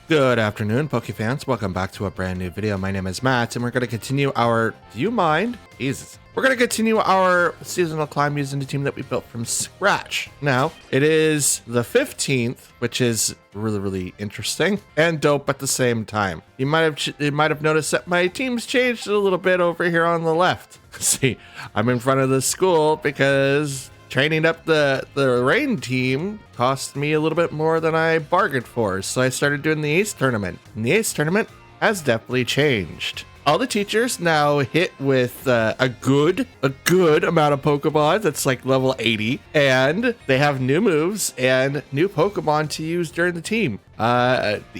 Good afternoon, Poke fans. Welcome back to a brand new video. My name is Matt, and we're going to continue our... Do you mind? Jesus. We're going to continue our seasonal climb using the team that we built from scratch. Now, it is the 15th, which is really interesting and dope at the same time. You might have noticed that my team's changed a little bit over here on the left. See, I'm in front of the school because training up the rain team cost me a little bit more than I bargained for, so I started doing the Ace Tournament. And the Ace Tournament has definitely changed. All the teachers now hit with a good amount of Pokemon that's like level 80, and they have new moves and new Pokemon to use during the team.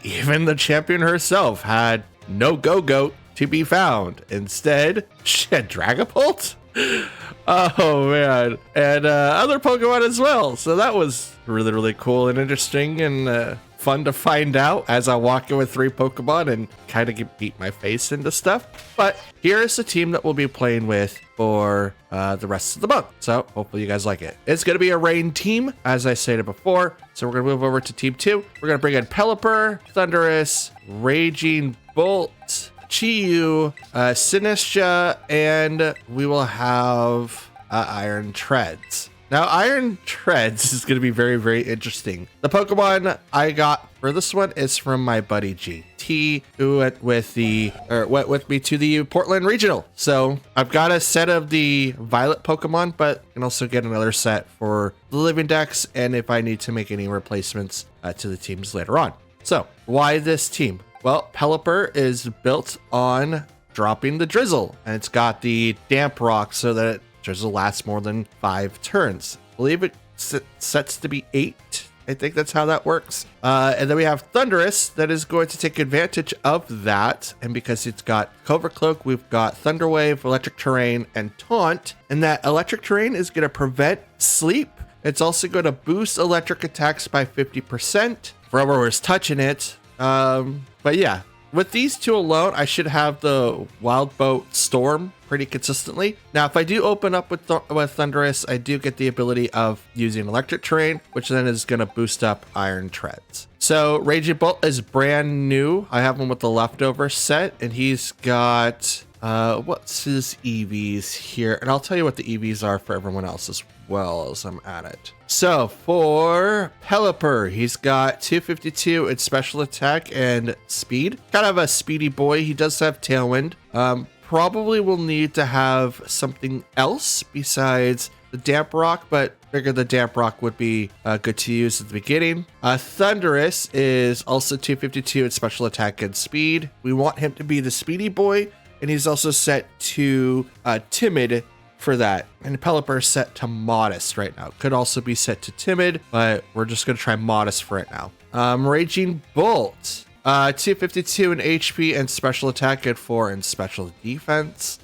Even the champion herself had no Go-Goat to be found. Instead, she had Dragapult. Oh man, and other Pokemon as well. So that was really cool and interesting and fun to find out as I walk in with 3 Pokemon and kind of beat my face into stuff. But here's the team that we'll be playing with for the rest of the month. So hopefully you guys like it. It's going to be a rain team, as I stated before. So we're going to move over to team 2. We're going to bring in Pelipper, Thundurus, Raging Bolt, Chi-Yu, Sinistra, and we will have Iron Treads. Now, Iron Treads is going to be very interesting. The Pokemon I got for this one is from my buddy GT, who went with me to the Portland Regional. So I've got a set of the Violet Pokemon, but I can also get another set for the Living Dex, and if I need to make any replacements to the teams later on. So why this team? Well, Pelipper is built on dropping the Drizzle, and it's got the Damp Rock so that Drizzle lasts more than 5 turns. I believe it sets to be 8. I think that's how that works. And then we have Thundurus that is going to take advantage of that. And because it's got Covert Cloak, we've got Thunder Wave, Electric Terrain, and Taunt. And that Electric Terrain is going to prevent sleep. It's also going to boost electric attacks by 50% for whoever's touching it. But yeah, with these 2 alone, I should have the Wild Boat Storm pretty consistently. Now, if I do open up with Thundurus, I do get the ability of using Electric Terrain, which then is going to boost up Iron Treads. So Raging Bolt is brand new. I have him with the leftover set, and he's got what's his EVs here, and I'll tell you what the EVs are for everyone else as well as I'm at it. So for Pelipper, he's got 252 in special attack and speed. Kind of a speedy boy. He does have Tailwind. Probably will need to have something else besides the Damp Rock, but figured the Damp Rock would be good to use at the beginning. Thundurus is also 252 in special attack and speed. We want him to be the speedy boy, and he's also set to timid for that. And Pelipper is set to modest right now. Could also be set to timid, but we're just going to try modest for it now. Raging Bolt, 252 in HP and special attack and 4 in special defense.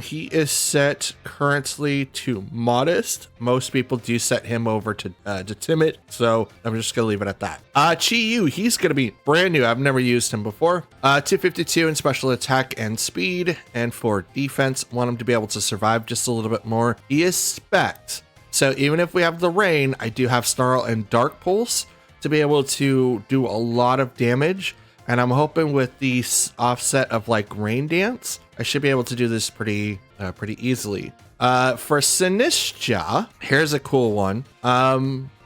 He is set currently to modest. Most people do set him over to timid, so I'm just gonna leave it at that. Chi-Yu, he's gonna be brand new. I've never used him before. 252 in special attack and speed, and 4 defense. Want him to be able to survive just a little bit more. He is spec'd, so even if we have the rain, I do have Snarl and Dark Pulse to be able to do a lot of damage. And I'm hoping with the offset of like Rain Dance, I should be able to do this pretty easily. For Sinistra, here's a cool one.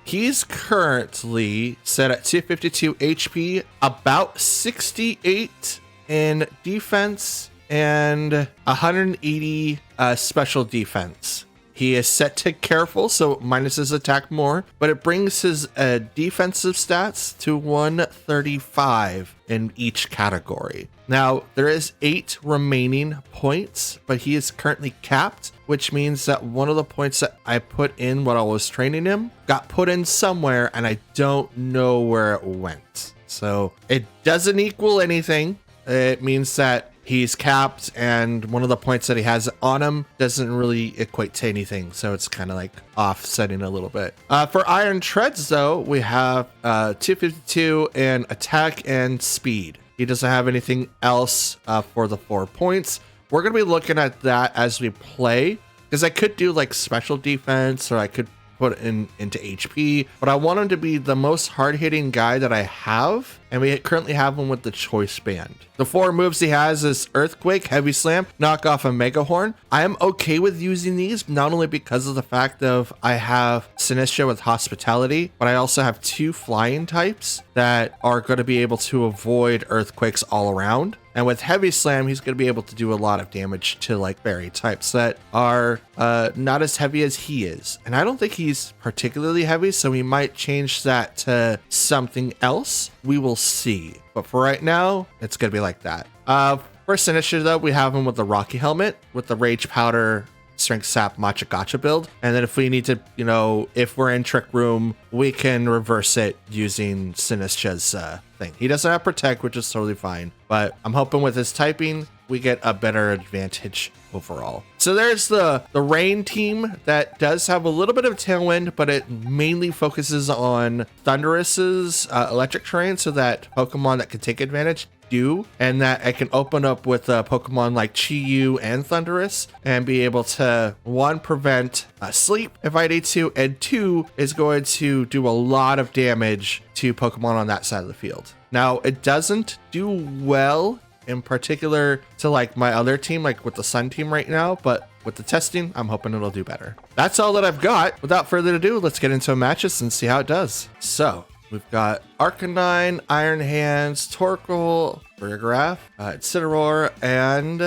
He's currently set at 252 HP, about 68 in defense, and 180 special defense. He is set to careful, so it minus his attack more, but it brings his defensive stats to 135 in each category. Now, there is 8 remaining points, but he is currently capped, which means that one of the points that I put in when I was training him got put in somewhere, and I don't know where it went. So it doesn't equal anything. It means that he's capped, and one of the points that he has on him doesn't really equate to anything, so it's kind of like offsetting a little bit. For Iron Treads, though, we have 252 in attack and speed. He doesn't have anything else for the 4 points. We're going to be looking at that as we play, because I could do like special defense, or I could put into HP, but I want him to be the most hard-hitting guy that I have, and we currently have him with the Choice Band. The 4 moves he has is Earthquake, Heavy Slam, Knock Off, and Mega Horn. I am okay with using these, not only because of the fact of I have Sinistcha with Hospitality, but I also have 2 flying types that are going to be able to avoid Earthquakes all around. And with Heavy Slam, he's going to be able to do a lot of damage to like fairy types that are not as heavy as he is. And I don't think he's particularly heavy, so we might change that to something else. We will see. But for right now, it's going to be like that. For Sinistcha, though, we have him with the Rocky Helmet, with the Rage Powder, Strength Sap, Matcha Gotcha build. And then if we need to, you know, if we're in Trick Room, we can reverse it using Sinistcha's thing. He doesn't have Protect, which is totally fine. But I'm hoping with his typing, we get a better advantage overall. So there's the Rain team that does have a little bit of Tailwind, but it mainly focuses on Thunderous's electric terrain so that Pokemon that can take advantage do, and that I can open up with a Pokemon like Chi-Yu and Thundurus and be able to, 1, prevent sleep if I need to, and 2, is going to do a lot of damage to Pokemon on that side of the field. Now, it doesn't do well in particular to like my other team, like with the Sun team right now, but with the testing, I'm hoping it'll do better. That's all that I've got. Without further ado, let's get into matches and see how it does. So we've got Arcanine, Iron Hands, Torkoal, Burgraph, Incineroar, and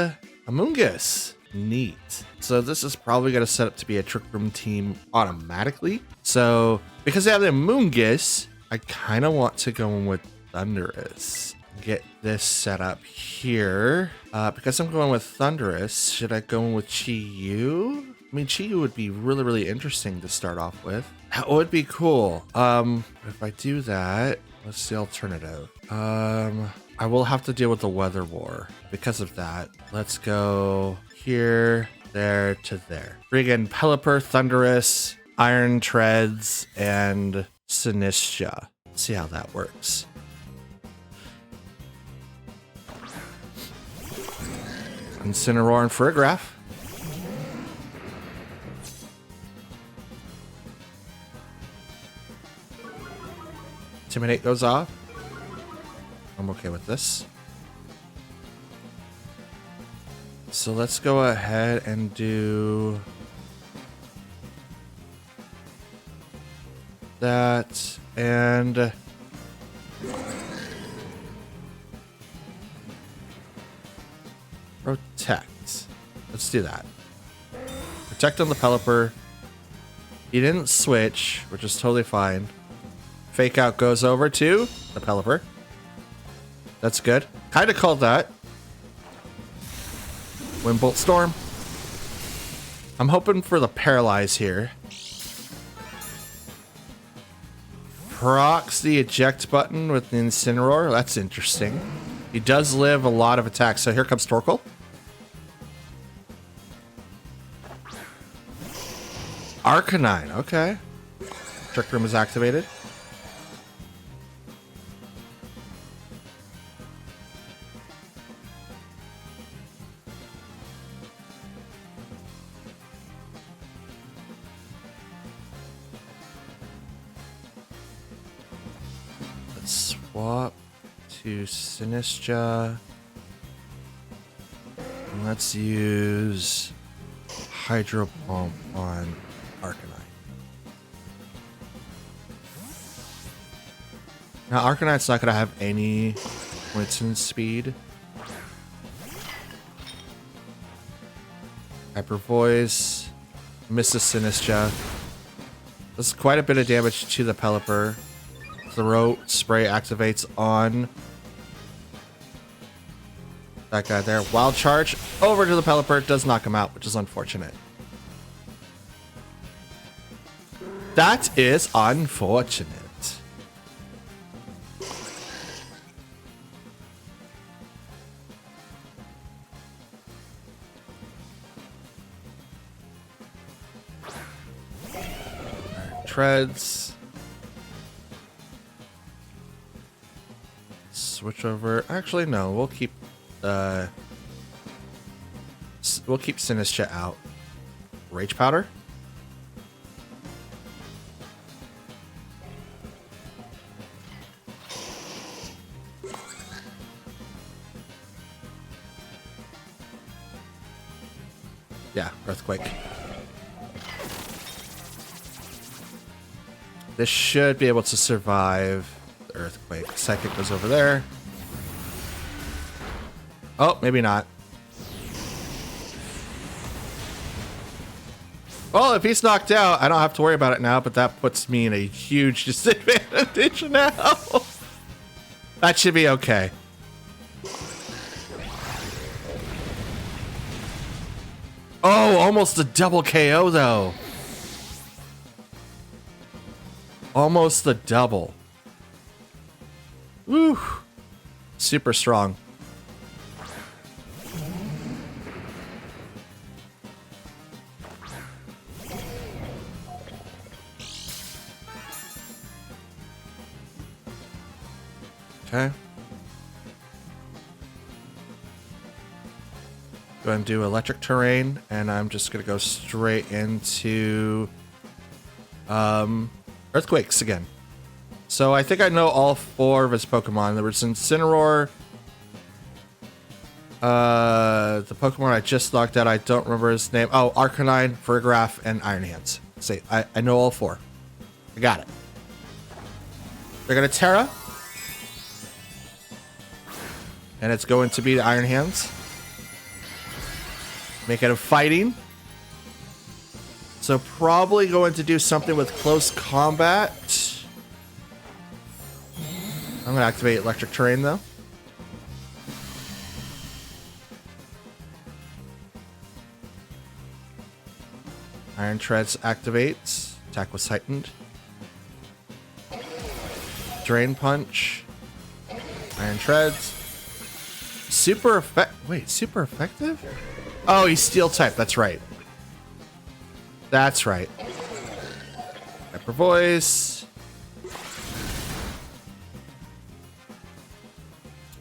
Amoonguss. Neat. So this is probably going to set up to be a Trick Room team automatically. So because I have the Amoonguss, I kind of want to go in with Thundurus. Get this set up here. Because I'm going with Thundurus, should I go in with Chi-Yu? I mean, Chi-Yu would be really, really interesting to start off with. That would be cool. If I do that, what's the alternative? I will have to deal with the Weather War. Because of that, let's go here, there to there. Friggin' Pelipper, Thundurus, Iron Treads, and Sinistcha. Let's see how that works. Incineroar and Burgraph. Intimidate goes off. I'm okay with this. So let's go ahead and do that and Protect. Let's do that. Protect on the Pelipper. He didn't switch, which is totally fine. Fake Out goes over to the Pelipper. That's good. Kind of called that. Windbolt Storm. I'm hoping for the Paralyze here. Procs the eject button with the Incineroar. That's interesting. He does live a lot of attacks. So here comes Torkoal. Arcanine. Okay. Trick Room is activated. Let's swap to Sinistcha. And let's use Hydro Pump on Arcanine. Now Arcanine's not going to have any Winston speed. Hyper Voice. Misses Sinistcha. Does quite a bit of damage to the Pelipper. Throat Spray activates on that guy there. Wild Charge over to the Pelipper. Does knock him out, which is unfortunate. That is unfortunate. Treads. Switch over. Actually, no. We'll keep Sinistcha out. Rage Powder. Yeah, Earthquake. This should be able to survive the Earthquake. Psychic goes over there. Oh, maybe not. Well, if he's knocked out, I don't have to worry about it now, but that puts me in a huge disadvantage now. That should be okay. Oh, almost a double KO, though. Almost the double. Woo. Super strong. Okay. Go ahead and do electric terrain, and I'm just gonna go straight into earthquakes again. So I think I know all 4 of his Pokemon. There was Incineroar, the Pokemon I just knocked out, I don't remember his name. Oh, Arcanine, Farigiraf, and Iron Hands. See, I know all 4. I got it. They're gonna Terra. And it's going to be the Iron Hands. Make it a fighting. So probably going to do something with close combat. I'm going to activate electric terrain though. Iron Treads activates. Attack was heightened. Drain Punch. Iron Treads. Super effective? Oh, he's Steel type. That's right. That's right. Hyper Voice.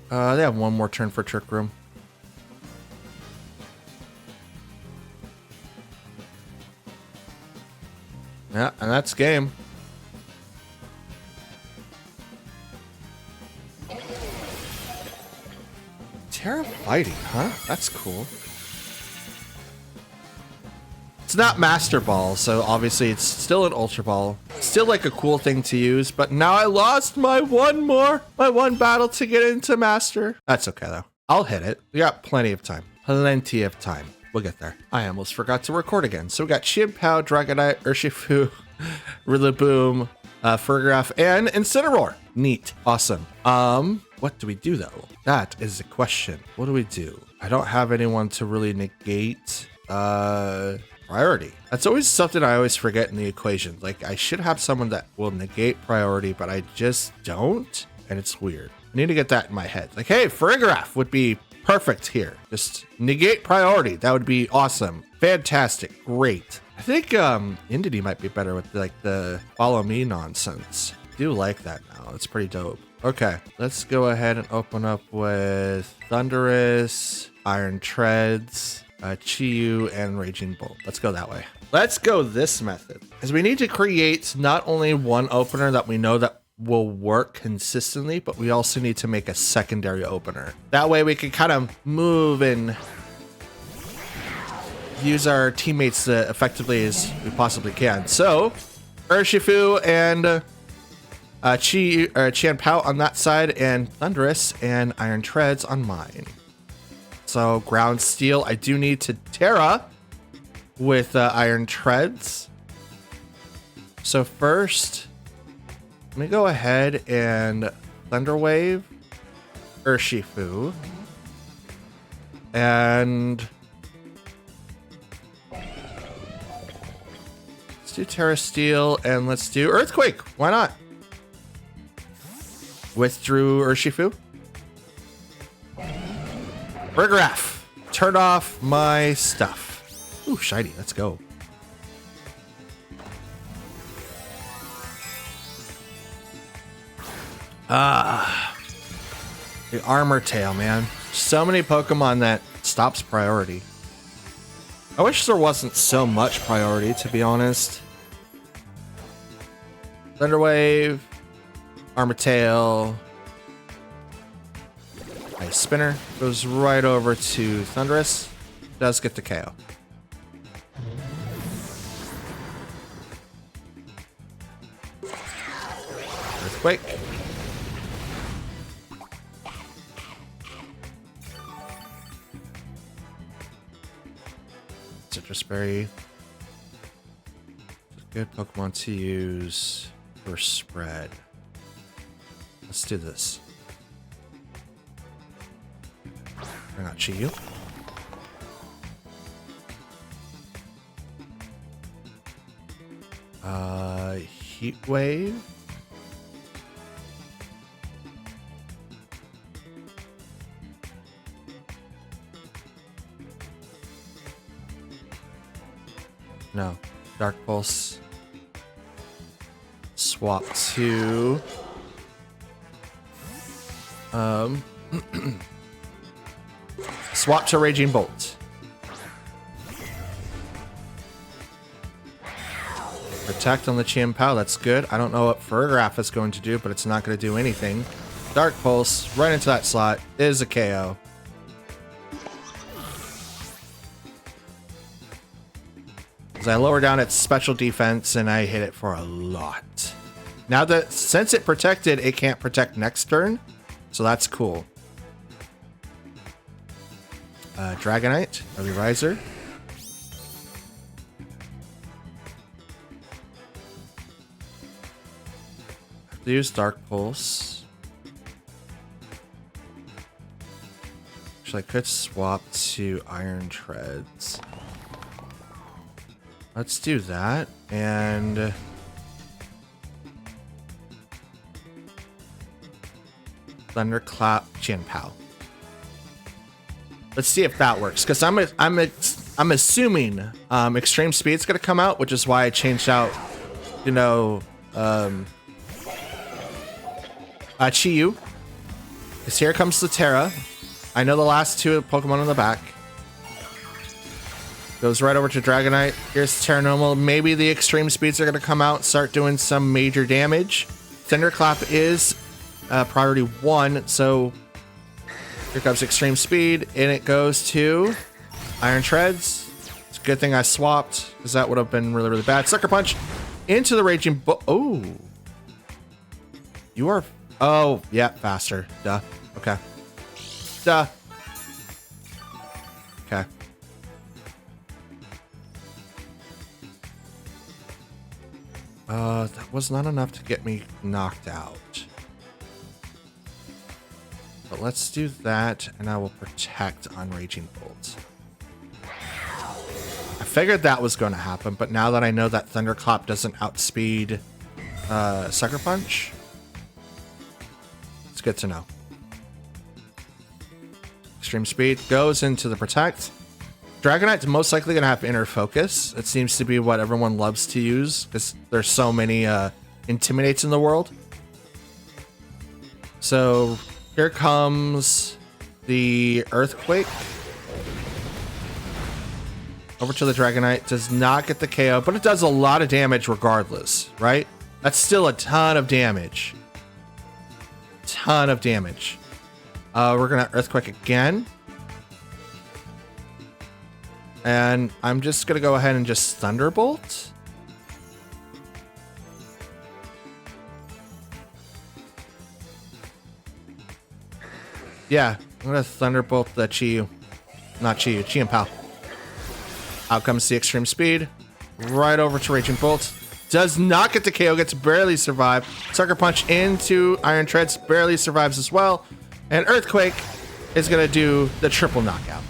They have one more turn for Trick Room. Yeah, and that's game. Terra fighting, huh? That's cool. It's not Master Ball, so obviously it's still an Ultra Ball. Still like a cool thing to use, but now I lost my one battle to get into Master. That's okay though. I'll hit it. We got plenty of time. Plenty of time. We'll get there. I almost forgot to record again. So we got Chien-Pao, Dragonite, Urshifu, Rillaboom, Farigiraf, and Incineroar. Neat. Awesome. What do we do though? That is the question. What do we do? I don't have anyone to really negate priority. That's always something I always forget in the equation. Like I should have someone that will negate priority, but I just don't. And it's weird. I need to get that in my head. Like, hey, Farigiraf would be perfect here. Just negate priority. That would be awesome. Fantastic. Great. I think Indity might be better with like the follow me nonsense. I do like that now. It's pretty dope. Okay, let's go ahead and open up with Thundurus, Iron Treads, Chi-Yu, and Raging Bolt. Let's go that way. Let's go this method, because we need to create not only one opener that we know that will work consistently, but we also need to make a secondary opener. That way we can kind of move and use our teammates as effectively as we possibly can. So, Urshifu and Chien-Pao on that side, and Thundurus and Iron Treads on mine. So Ground Steel, I do need to Terra with Iron Treads. So first, let me go ahead and Thunder Wave, Urshifu, and let's do Terra Steel, and let's do Earthquake. Why not? Withdrew Urshifu. Farigiraf. Turn off my stuff. Ooh, shiny. Let's go. The Armor Tail, man. So many Pokemon that stops priority. I wish there wasn't so much priority, to be honest. Thunder Wave. Armor Tail. Ice Spinner goes right over to Thundurus. Does get the KO. Earthquake. Citrus Berry. Good Pokemon to use for spread. Let's do this. Bring out Chi-Yu. Heat Wave. No. Dark Pulse. Swap to swap to Raging Bolt. Protect on the Chien-Pao, that's good. I don't know what Fergraph is going to do, but it's not going to do anything. Dark Pulse, right into that slot, is a KO. As I lower down its special defense, and I hit it for a lot. Now that, since it protected, it can't protect next turn, so that's cool. Dragonite, a Riser. Use Dark Pulse. Actually, I could swap to Iron Treads. Let's do that. And Thunderclap Chien-Pao. Let's see if that works, because I'm assuming Extreme Speed's gonna come out, which is why I changed out, you know, Chi-Yu. Because here comes the Terra. I know the last two Pokemon on the back. Goes right over to Dragonite. Here's Terra Normal. Maybe the Extreme Speeds are going to come out, start doing some major damage. Thunderclap is priority 1, so here comes Extreme Speed, and it goes to Iron Treads. It's a good thing I swapped, because that would have been really, really bad. Sucker Punch into the Raging Bull. Oh. You are... Oh, yeah, faster. Duh. Okay. Duh. Okay. That was not enough to get me knocked out. But let's do that, and I will protect on Raging Bolt. I figured that was going to happen, but now that I know that Thunderclap doesn't outspeed Sucker Punch, it's good to know. Extreme Speed goes into the Protect. Dragonite's most likely going to have Inner Focus. It seems to be what everyone loves to use, because there's so many Intimidates in the world. So here comes the Earthquake. Over to the Dragonite. Does not get the KO, but it does a lot of damage regardless, right? That's still a ton of damage. Ton of damage. We're going to Earthquake again. And I'm just going to go ahead and just Thunderbolt. Yeah, I'm going to Thunderbolt the Chi-Yu. Not Chi-Yu, Chien-Pao. Out comes the Extreme Speed. Right over to Raging Bolt. Does not get the KO, gets barely survive. Sucker Punch into Iron Treads, barely survives as well. And Earthquake is going to do the triple knockout.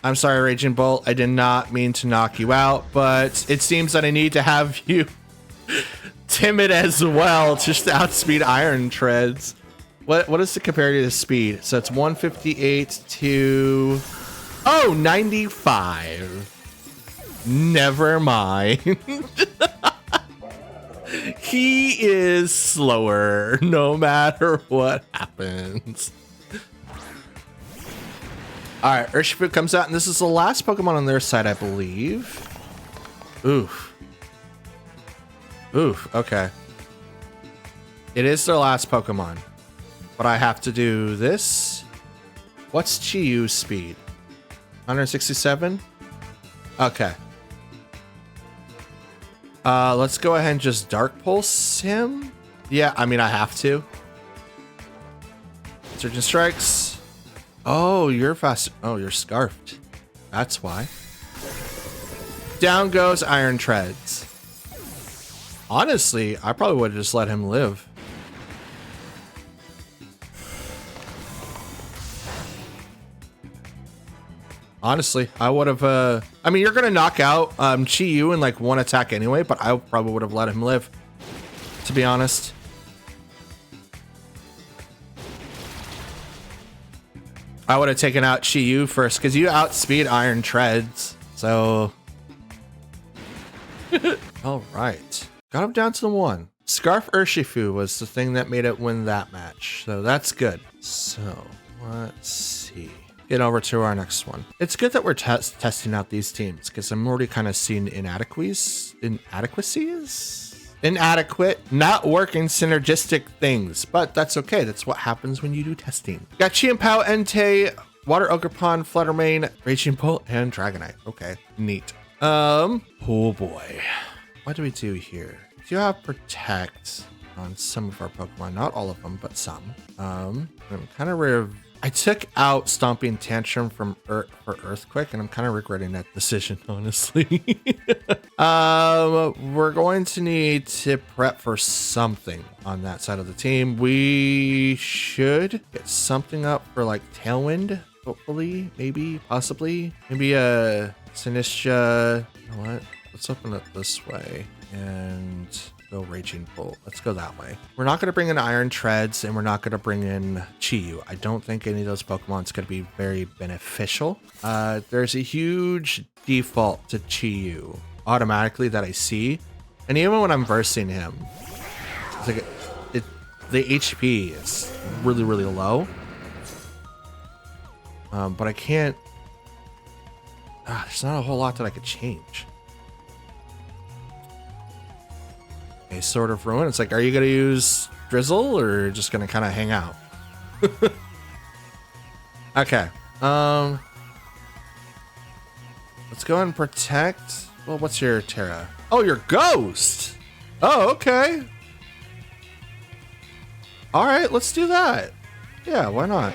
I'm sorry, Raging Bolt. I did not mean to knock you out, but it seems that I need to have you timid as well, just to outspeed Iron Treads. What is the comparative speed? So it's 158 to... Oh, 95. Never mind. He is slower no matter what happens. Alright, Urshifu comes out, and this is the last Pokemon on their side, I believe. Oof. Oof, okay. It is their last Pokemon. But I have to do this. What's Chi-Yu's speed? 167? Okay. Let's go ahead and just Dark Pulse him. Yeah, I mean, I have to. Surgeon Strikes. Oh, you're fast. Oh, you're Scarfed. That's why. Down goes Iron Treads. Honestly, I probably would have just let him live. Honestly, I would have, I mean, you're going to knock out Chi-Yu in like one attack anyway, but I probably would have let him live, to be honest. I would have taken out Chi-Yu first, because you outspeed Iron Treads, so... All right. Got him down to the 1. Scarf Urshifu was the thing that made it win that match, so that's good. So, let's see. Get over to our next one. It's good that we're testing out these teams because I'm already kind of seeing inadequacies, inadequate, not working synergistic things, but that's okay. That's what happens when you do testing. Got Chi-Pao, Entei, Water Ogerpon, Fluttermane, Raging Bolt, and Dragonite. Okay, neat. Oh boy. What do we do here? We do have Protect on some of our Pokemon, not all of them, but some. I'm kind of I took out Stomping Tantrum from for Earthquake, and I'm kind of regretting that decision, honestly. We're going to need to prep for something on that side of the team. We should get something up for like Tailwind, hopefully, maybe, possibly. Maybe a Sinistra. You know what? Let's open it this way and go Raging Bolt. Let's go that way. We're not going to bring in Iron Treads, and we're not going to bring in Chi-Yu. I don't think any of those Pokemon is going to be very beneficial. There's a huge default to Chi-Yu automatically that I see, and even when I'm versing him, it's like the HP is really, really low. But I can't. There's not a whole lot that I could change. A Sword of Ruin. It's like, are you going to use Drizzle or just going to kind of hang out? Okay. Let's go and Protect. Well, what's your Terra? Oh, your Ghost. Oh, okay. All right, let's do that. Yeah, why not?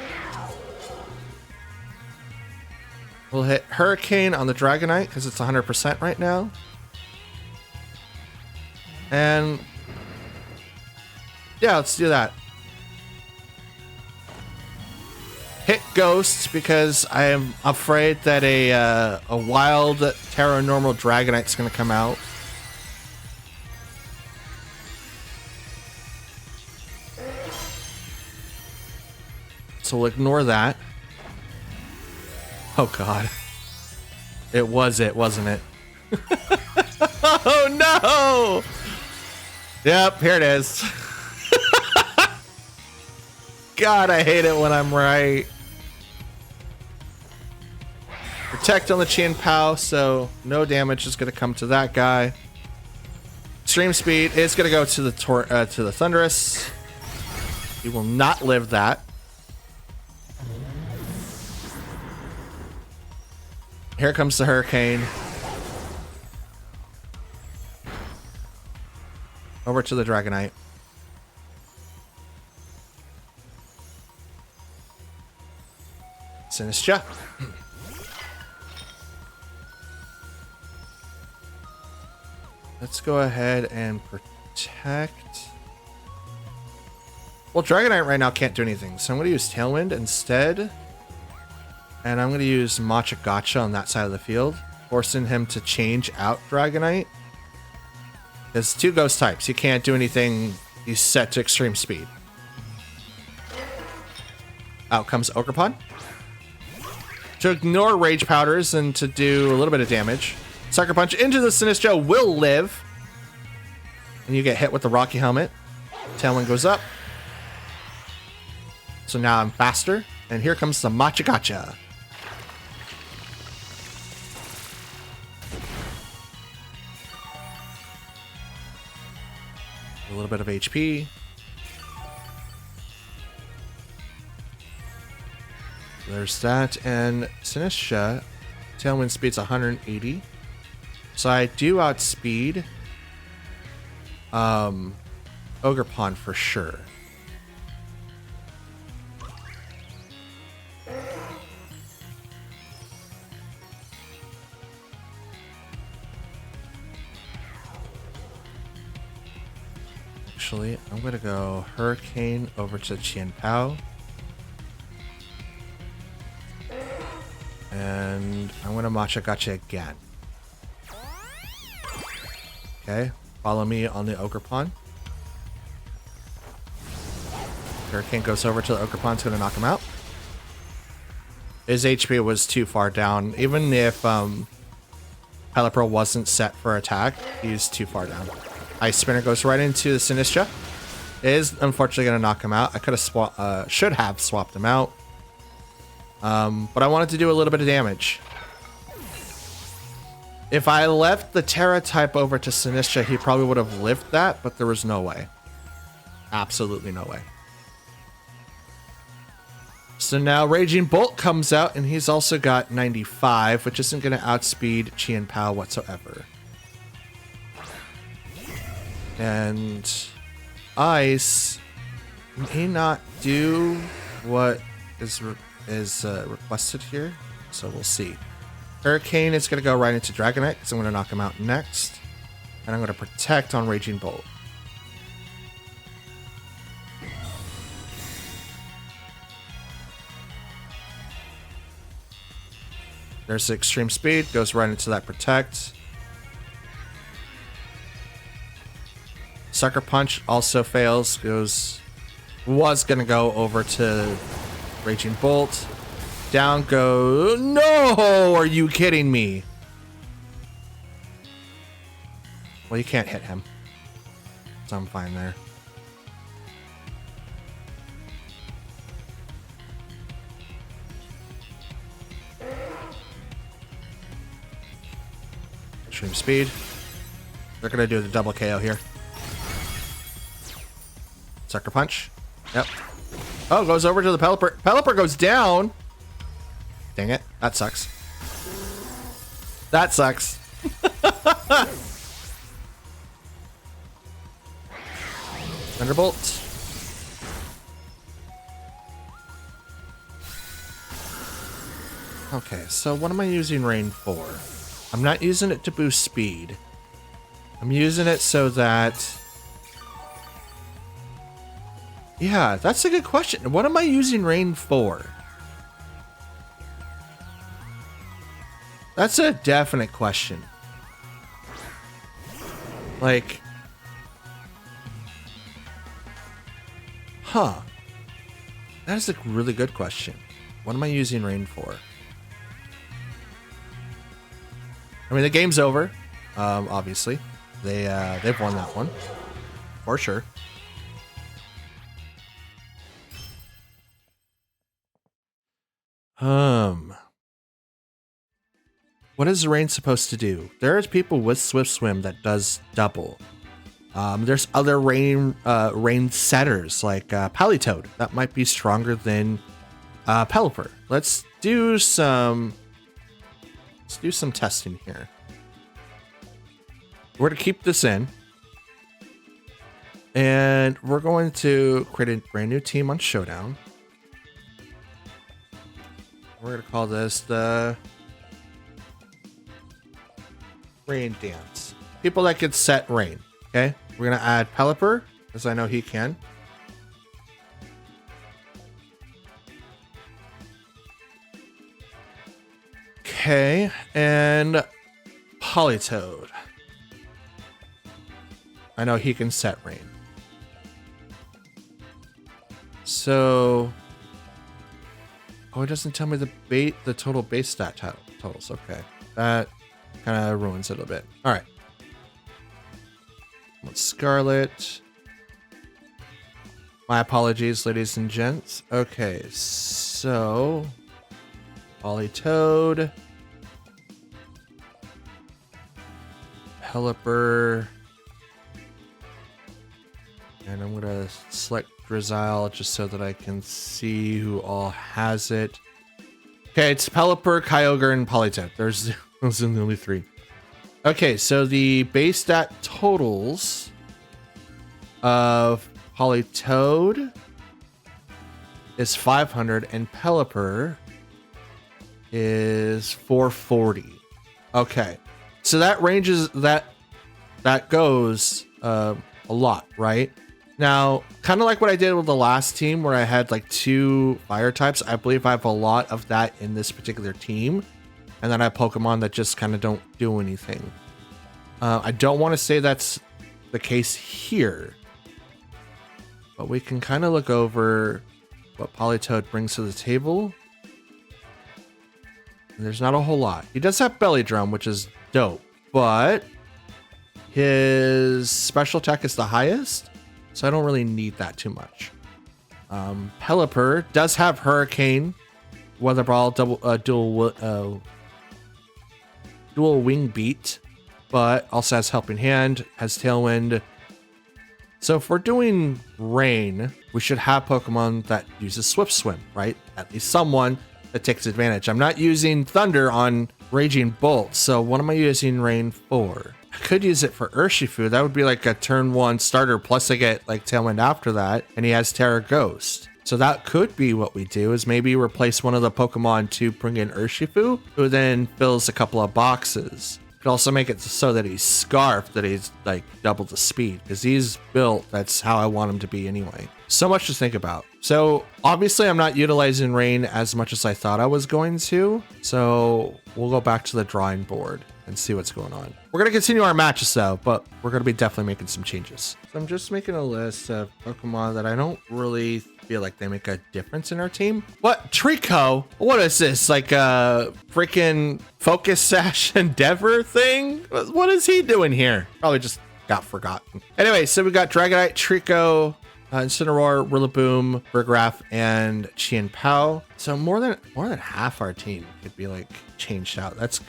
We'll hit Hurricane on the Dragonite because it's 100% right now. And yeah, let's do that. Hit Ghost because I am afraid that a wild Terra Normal Dragonite's going to come out. So we'll ignore that. Oh god. It was it, wasn't it? Oh no! Yep, here it is. God, I hate it when I'm right. Protect on the Chi-Pao, so no damage is going to come to that guy. Extreme Speed is going to go to the Thunderous. He will not live that. Here comes the Hurricane. Over to the Dragonite. Sinistra. Let's go ahead and Protect. Well, Dragonite right now can't do anything, so I'm going to use Tailwind instead. And I'm going to use Matcha Gotcha on that side of the field, forcing him to change out Dragonite. There's 2 ghost types. He can't do anything. He's set to extreme speed. Out comes Ogerpon to ignore Rage Powders and to do a little bit of damage. Sucker Punch into the Sinistro will live. And you get hit with the Rocky Helmet. Tailwind goes up. So now I'm faster. And here comes the Matcha Gotcha. A little bit of HP. There's that, and Sinistra, Tailwind speed's 180. So I do outspeed Ogre Pond for sure. Actually, I'm gonna go Hurricane over to Chien Pao. And I'm gonna Matcha Gotcha again. Okay, follow me on the Ogre Pond. Hurricane goes over to the Ogre Pond, it's gonna knock him out. His HP was too far down. Even if Pelipper wasn't set for attack, he's too far down. Ice Spinner goes right into the Sinistra. It is unfortunately gonna knock him out. I could have should have swapped him out. But I wanted to do a little bit of damage. If I left the Terra type over to Sinistra, he probably would have lived that, but there was no way. Absolutely no way. So now Raging Bolt comes out, and he's also got 95, which isn't going to outspeed Chien Pao whatsoever. And Ice may not do what is requested here, so we'll see. Hurricane is going to go right into Dragonite, because I'm going to knock him out next. And I'm going to protect on Raging Bolt. There's the Extreme Speed, goes right into that protect. Sucker Punch also fails, was going to go over to Raging Bolt. Down go. No! Are you kidding me? Well, you can't hit him. So I'm fine there. Extreme Speed. They're going to do the double KO here. Sucker Punch. Yep. Oh, goes over to the Pelipper. Pelipper goes down. Dang it. That sucks. That sucks. Thunderbolt. Okay, so what am I using Rain for? I'm not using it to boost speed. I'm using it so that... Yeah, that's a good question. What am I using Rain for? That's a definite question. Like... Huh. That is a really good question. What am I using Rain for? I mean, the game's over. Obviously. They've won that one. For sure. What is Rain supposed to do? There's people with Swift Swim that does double. There's other rain setters like Palitoad that might be stronger than Pelipper. Let's do some testing here. We're gonna keep this in, and we're going to create a brand new team on Showdown. We're gonna call this the Rain Dance. People that can set Rain. Okay, we're gonna add Pelipper, as I know he can. Okay, and Politoed. I know he can set Rain. So, oh, it doesn't tell me the total base stat totals. Okay, that kind of ruins it a bit. All right. Scarlet. My apologies, ladies and gents. Okay, so Politoed, Pelipper, and I'm gonna select Drizzile just so that I can see who all has it. Okay, it's Pelipper, Kyogre, and Politoed. Those are the only three. Okay, so the base stat totals of Politoed is 500 and Pelipper is 440. Okay, so that ranges that goes a lot, right? Now, kind of like what I did with the last team where I had like 2 fire types, I believe I have a lot of that in this particular team. And then I have Pokemon that just kind of don't do anything. I don't want to say that's the case here, but we can kind of look over what Politoed brings to the table. And there's not a whole lot. He does have Belly Drum, which is dope, but his special attack is the highest, so I don't really need that too much. Pelipper does have Hurricane, Weather Ball, dual Wing Beat, but also has Helping Hand, has Tailwind. So if we're doing Rain, we should have Pokemon that uses Swift Swim, right? At least someone that takes advantage. I'm not using Thunder on Raging Bolt, so what am I using Rain for? I could use it for Urshifu. That would be like a turn 1 starter, plus I get like Tailwind after that, and he has Terra Ghost. So that could be what we do, is maybe replace one of the Pokemon to bring in Urshifu, who then fills a couple of boxes. Could also make it so that he's Scarfed, that he's like double the speed, because he's built, that's how I want him to be anyway. So much to think about. So obviously I'm not utilizing Rain as much as I thought I was going to, so we'll go back to the drawing board and see what's going on. We're going to continue our matches though, but we're going to be definitely making some changes. So I'm just making a list of Pokemon that I don't really feel like they make a difference in our team. What? Trico? What is this? Like a freaking Focus Sash Endeavor thing? What is he doing here? Probably just got forgotten. Anyway, so we got Dragonite, Trico, Incineroar, Rillaboom, Burgraff, and Chien Pao. So more than half our team could be like changed out. That's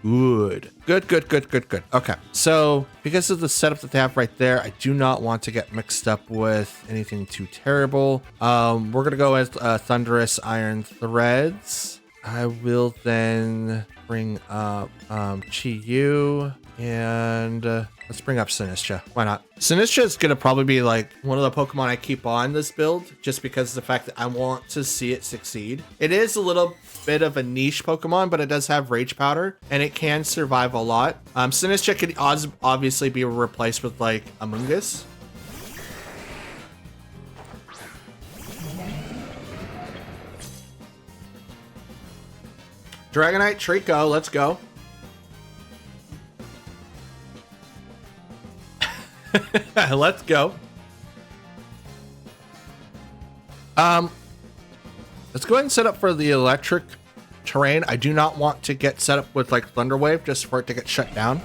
good. Good. Okay, so because of the setup that they have right there, I do not want to get mixed up with anything too terrible. We're gonna go with Thunderous Iron Threads. I will then bring up Chi-Yu, and let's bring up Sinistcha. Why not? Sinistcha is gonna probably be like one of the Pokemon I keep on this build, just because of the fact that I want to see it succeed. It is a little bit of a niche Pokemon, but it does have Rage Powder, and it can survive a lot. Sinistcha could obviously be replaced with like Amoonguss. Dragonite, Trico, let's go. Let's go. Let's go ahead and set up for the electric terrain. I do not want to get set up with like Thunder Wave just for it to get shut down.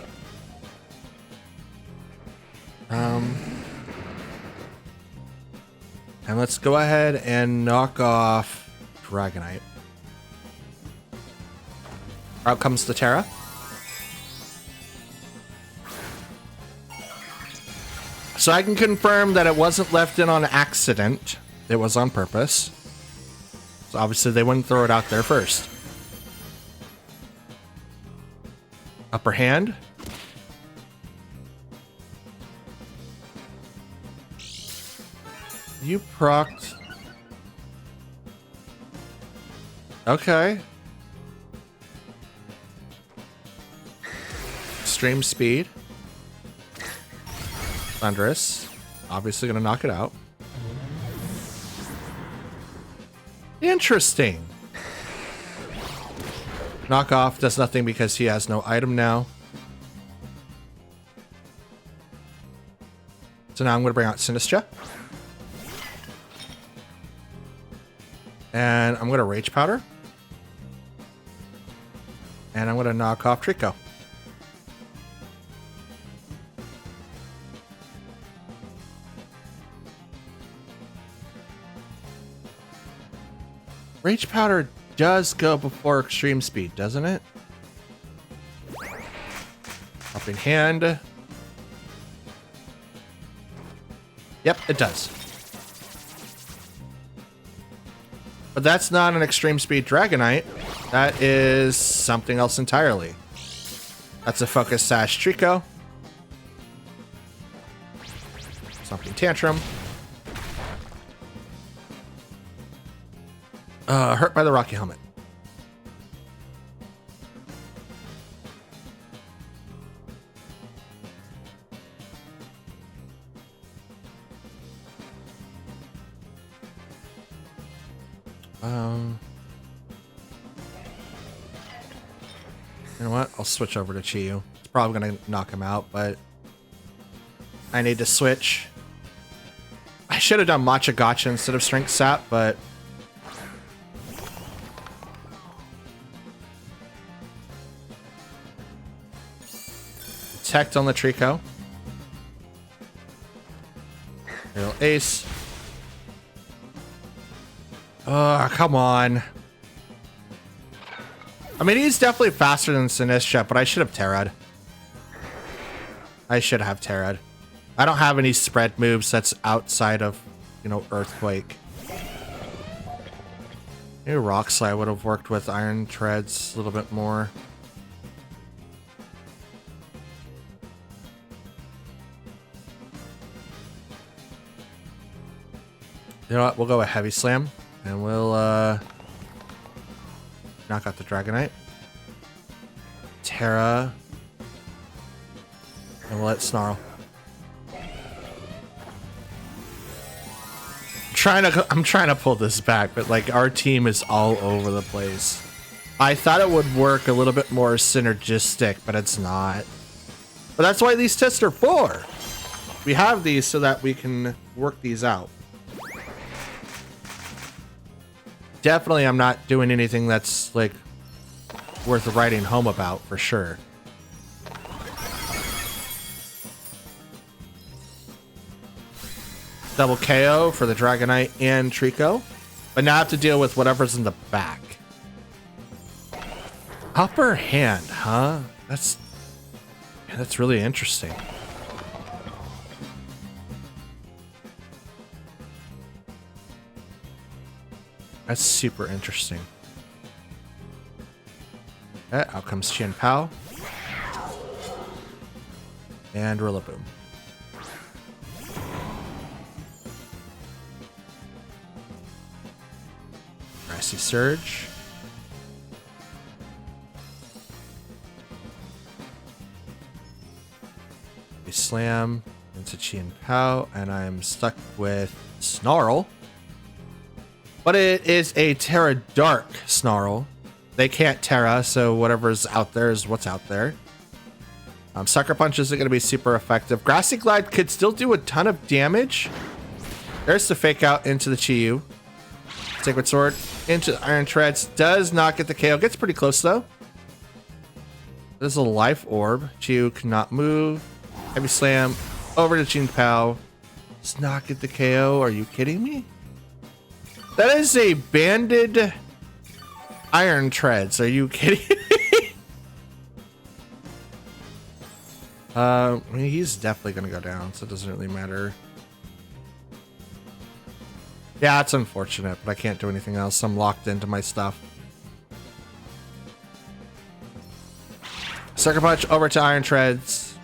And let's go ahead and knock off Dragonite. Out comes the Terra. So I can confirm that it wasn't left in on accident. It was on purpose. So obviously they wouldn't throw it out there first. Upper hand. You procced. Okay. Extreme speed. Thunderous. Obviously gonna knock it out. Interesting. Knockoff does nothing because he has no item now. So now I'm going to bring out Sinistcha. And I'm going to Rage Powder. And I'm going to knock off Trico. Rage Powder does go before Extreme Speed, doesn't it? Helping Hand. Yep, it does. But that's not an Extreme Speed Dragonite. That is something else entirely. That's a Focus Sash Trico. Something tantrum. Hurt by the rocky helmet. You know what? I'll switch over to Chiyu. It's probably gonna knock him out, but I need to switch. I should have done Matcha Gotcha instead of Strength Sap, but Protect on the Trico. Little Ace. Come on. I mean, he's definitely faster than Sinistcha, but I should have Terra'd. I should have Terra'd. I don't have any spread moves that's outside of, you know, Earthquake. Maybe Rock Slide would have worked with Iron Treads a little bit more. You know what? We'll go with Heavy Slam, and we'll knock out the Dragonite. Terra. And we'll let Snarl. I'm trying to pull this back, but like our team is all over the place. I thought it would work a little bit more synergistic, but it's not. But that's why these tests are for. We have these so that we can work these out. Definitely, I'm not doing anything that's like worth writing home about for sure. Double KO for the Dragonite and Trico, but now I have to deal with whatever's in the back. Upper hand, huh? That's really interesting. That's super interesting. Okay, out comes Chien Pao. And Rillaboom. Icy Surge. We slam into Chien Pao, and I'm stuck with Snarl. But it is a Terra Dark Snarl. They can't Terra, so whatever's out there is what's out there. Sucker Punch isn't going to be super effective. Grassy Glide could still do a ton of damage. There's the Fake Out into the Chiyu. Sacred Sword into the Iron Treads. Does not get the KO. Gets pretty close, though. There's a Life Orb. Chiyu cannot move. Heavy Slam over to Chien Pao. Does not get the KO. Are you kidding me? That is a banded Iron Treads. Are you kidding me? I mean, he's definitely going to go down, so it doesn't really matter. Yeah, it's unfortunate, but I can't do anything else. I'm locked into my stuff. Sucker Punch over to Iron Treads.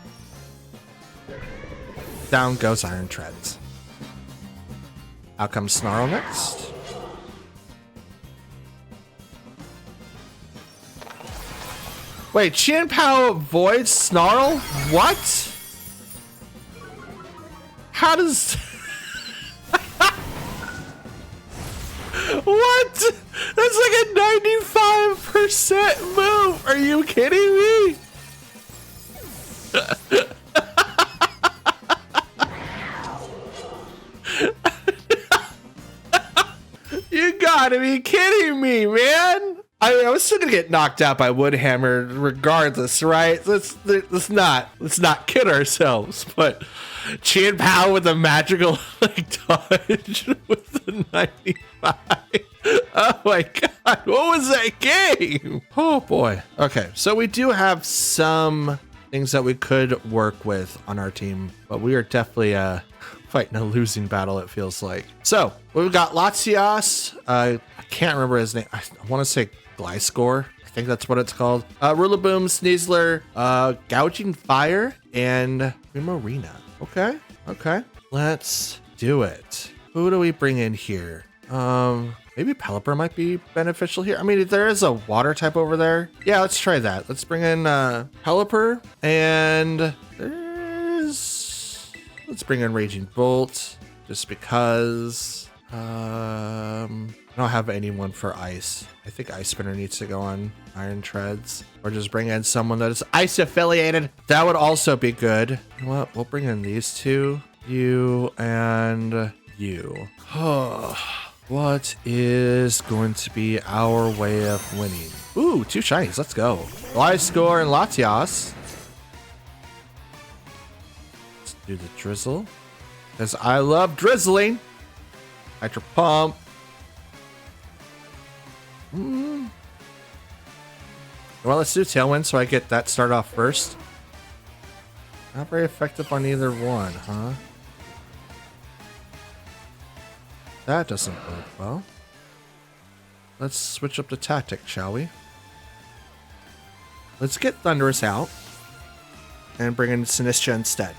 Down goes Iron Treads. Out comes Snarl next. Wait, Chien Pao avoids Snarl? What? How does... What? That's like a 95% move. Are you kidding me? You gotta be kidding me, man. I was still gonna get knocked out by Woodhammer regardless, right? Let's not kid ourselves. But Chien Pao with a magical like dodge with the 95. Oh my god, what was that game? Oh boy. Okay, so we do have some things that we could work with on our team, but we are definitely fighting a losing battle, it feels like. So we've got Latias. I can't remember his name. I want to say Gliscor. I think that's what it's called. Rillaboom, Sneasler, Gouging Fire, and Primarina. Okay. Let's do it. Who do we bring in here? Maybe Pelipper might be beneficial here. I mean, there is a water type over there. Yeah, let's try that. Let's bring in Pelipper, and let's bring in Raging Bolt just because I don't have anyone for ice. I think Ice Spinner needs to go on Iron Treads, or just bring in someone that is ice affiliated. That would also be good. You know what? We'll bring in these two, you and you. What is going to be our way of winning? Ooh, 2 shinies. Let's go. Gliscor and Latias. Let's do the drizzle, because I love drizzling. Hydro Pump. Well, let's do Tailwind so I get that start off first. Not very effective on either one, huh? That doesn't work well. Let's switch up the tactic, shall we? Let's get Thundurus out and bring in Sinistcha instead.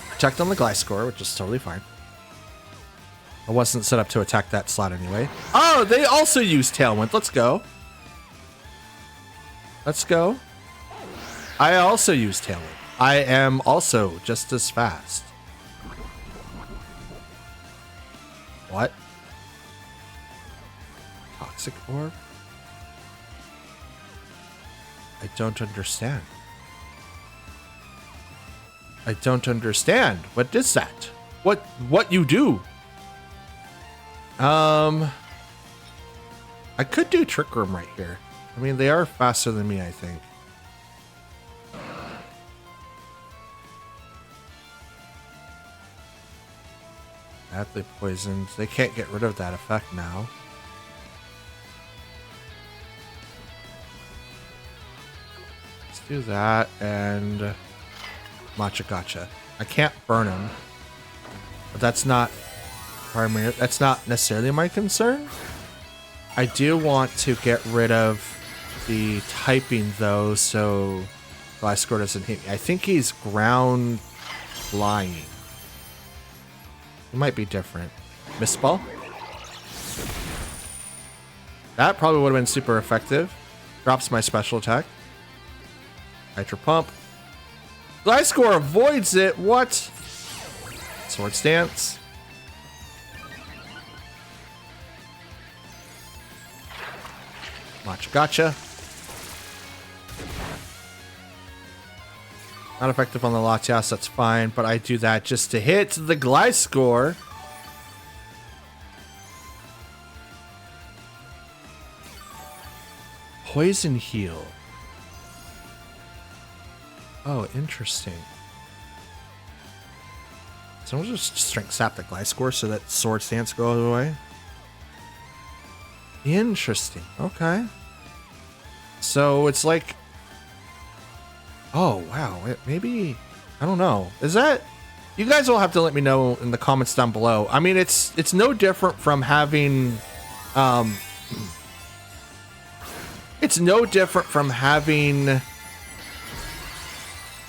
Protect on the Gliscor, which is totally fine. I wasn't set up to attack that slot anyway. Oh, they also use Tailwind. Let's go. Let's go. I also use Tailwind. I am also just as fast. What? Toxic Orb? I don't understand. I don't understand. What is that? What you do? I could do Trick Room right here. I mean, they are faster than me, I think. Badly poisoned. They can't get rid of that effect now. Let's do that and Matcha Gotcha. I can't burn him, but that's not primary. That's not necessarily my concern. I do want to get rid of the typing though, so Gliscor doesn't hit me. I think he's ground flying. It might be different. Mist Ball. That probably would have been super effective. Drops my special attack. Hydro Pump. Gliscor avoids it. What? Sword Stance. Matcha Gotcha. Not effective on the Latias, that's fine, but I do that just to hit the Gliscor. Poison Heal. Oh, interesting. So we'll just Strength Sap the Gliscor so that Sword Stance goes away. Interesting. Okay. So it's like... Oh, wow. Maybe... I don't know. Is that... You guys will have to let me know in the comments down below. I mean, it's no different from having... It's no different from having...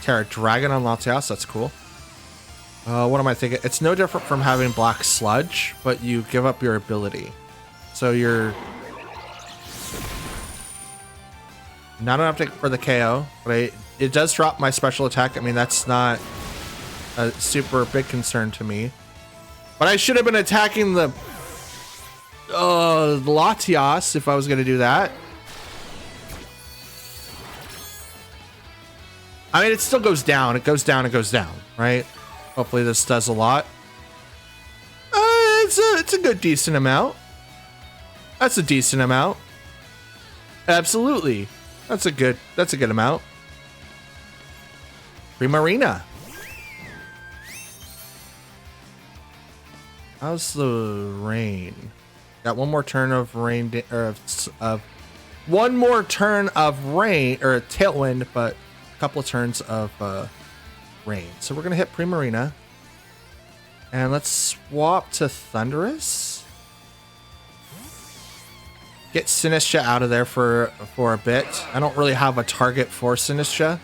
Terra Dragon on Latias. That's cool. What am I thinking? It's no different from having Black Sludge, but you give up your ability. So you're... Not enough for the KO, but it does drop my special attack. I mean, that's not a super big concern to me. But I should have been attacking the Latias if I was going to do that. I mean, it still goes down. It goes down. It goes down, right? Hopefully this does a lot. It's a good, decent amount. That's a decent amount. Absolutely. That's a good amount. Primarina. How's the rain? Got one more turn of rain, one more turn of rain or tailwind, but a couple of turns of rain. So we're gonna hit Primarina, and let's swap to Thundurus. get Sinistcha out of there for a bit. I don't really have a target for Sinistcha.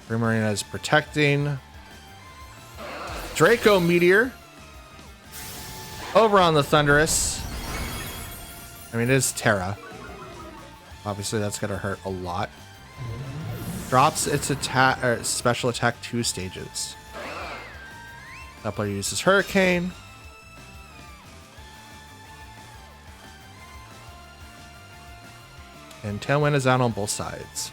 Primarina is protecting. Draco Meteor. Over on the Thundurus. I mean, it is Terra. Obviously, that's going to hurt a lot. Drops its attack or special attack 2 stages. Doppler uses Hurricane. And Tailwind is out on both sides.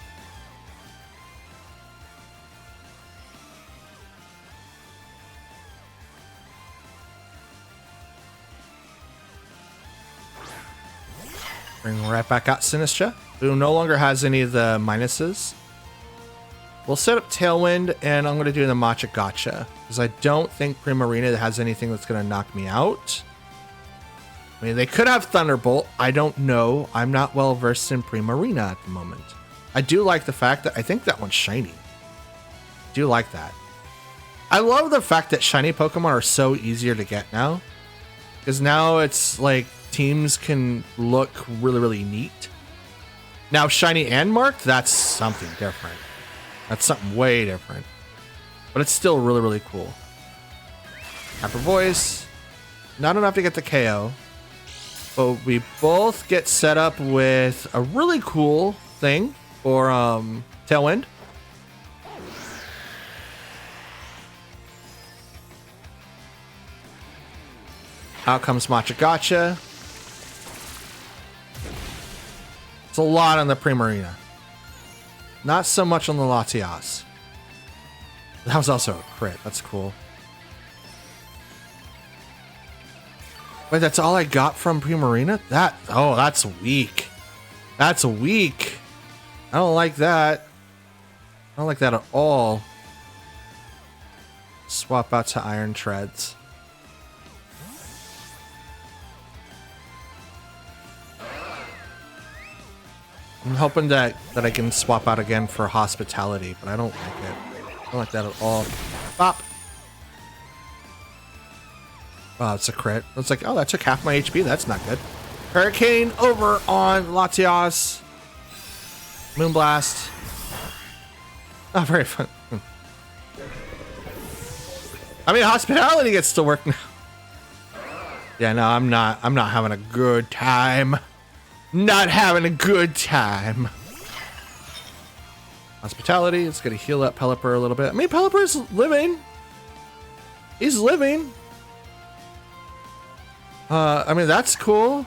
Bring right back out Sinistcha, who no longer has any of the minuses. We'll set up Tailwind, and I'm going to do the Matcha Gotcha, because I don't think Primarina has anything that's going to knock me out. I mean, they could have Thunderbolt. I don't know. I'm not well versed in Primarina at the moment. I do like the fact that I think that one's shiny. Do like that. I love the fact that shiny Pokemon are so easier to get now, because now it's like teams can look really, really neat. Now, shiny and marked, that's something different. That's something way different. But it's still really, really cool. Hyper Voice. Not enough to get the KO. But we both get set up with a really cool thing for Tailwind. Out comes Matcha Gotcha. It's a lot on the Primarina. Not so much on the Latias. That was also a crit. That's cool. Wait, that's all I got from Primarina? Oh, that's weak. That's weak. I don't like that. I don't like that at all. Swap out to Iron Treads. I'm hoping that I can swap out again for Hospitality, but I don't like it. I don't like that at all. Bop! Wow, it's a crit. It's like, oh, that took half my HP. That's not good. Hurricane over on Latias. Moonblast. Not very fun. I mean, Hospitality gets to work now. Yeah, no, I'm not having a good time. Not having a good time. Hospitality. It's going to heal up Pelipper a little bit. I mean, Pelipper's living. He's living. I mean, that's cool.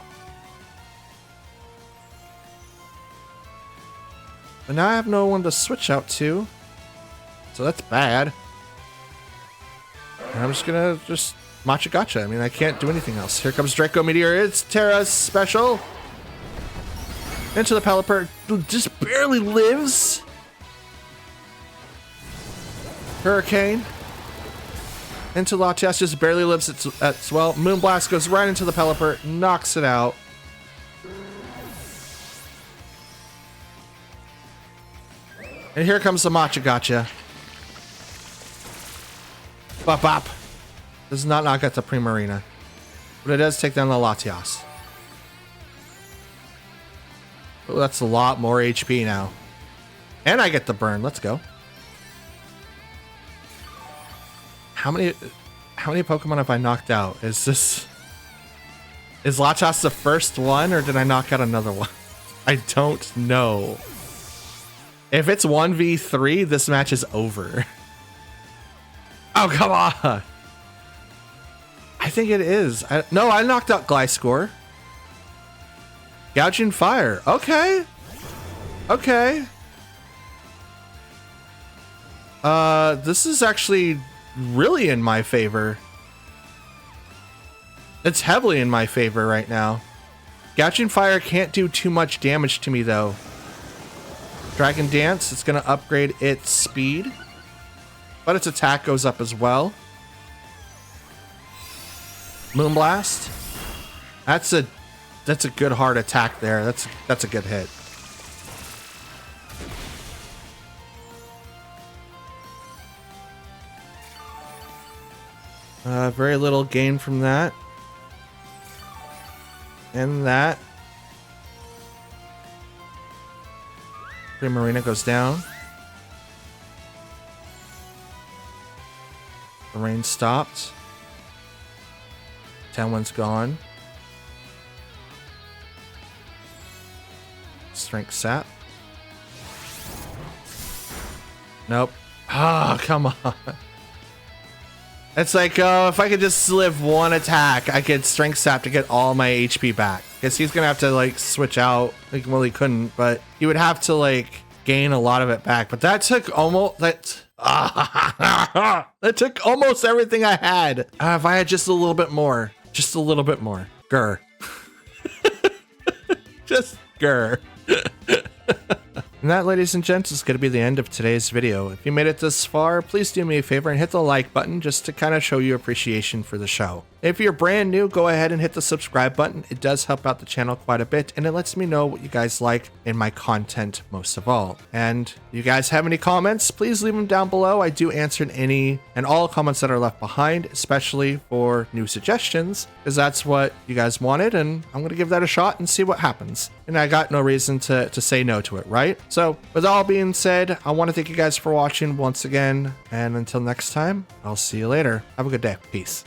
But now I have no one to switch out to. So that's bad. And I'm just going to Matcha Gotcha. I mean, I can't do anything else. Here comes Draco Meteor. It's Terra's special. Into the Pelipper, just barely lives. Hurricane. Into Latias, just barely lives as well. Moonblast goes right into the Pelipper, knocks it out. And here comes the Matcha Gotcha. Bop bop. Does not knock out the Primarina. But it does take down the Latias. Oh, that's a lot more HP now. And I get the burn. Let's go. How many Pokemon have I knocked out? Is Latias the first one, or did I knock out another one? I don't know. If it's 1v3, this match is over. Oh, come on. I think it is. No, I knocked out Gliscor. Gouging Fire. Okay. Okay. This is actually really in my favor. It's heavily in my favor right now. Gouging Fire can't do too much damage to me, though. Dragon Dance, it's going to upgrade its speed. But its attack goes up as well. Moonblast. That's a good hard attack there. That's a good hit. Very little gain from that. And that. Primarina goes down. The rain stopped. Tanwen's gone. Strength sap. Nope. Ah, come on. It's like, if I could just live one attack, I could strength sap to get all my HP back. Guess he's gonna have to like switch out. Like, well, he couldn't, but he would have to like gain a lot of it back. But that took almost that took almost everything I had. If I had just a little bit more, grr. Just grr. And that, ladies and gents, is going to be the end of today's video. If you made it this far, please do me a favor and hit the like button just to kind of show your appreciation for the show. If you're brand new, go ahead and hit the subscribe button. It does help out the channel quite a bit, and it lets me know what you guys like in my content most of all. And if you guys have any comments, please leave them down below. I do answer any and all comments that are left behind, especially for new suggestions, because that's what you guys wanted, and I'm going to give that a shot and see what happens. And I got no reason to say no to it, right? So with all being said, I want to thank you guys for watching once again, and until next time, I'll see you later. Have a good day. Peace.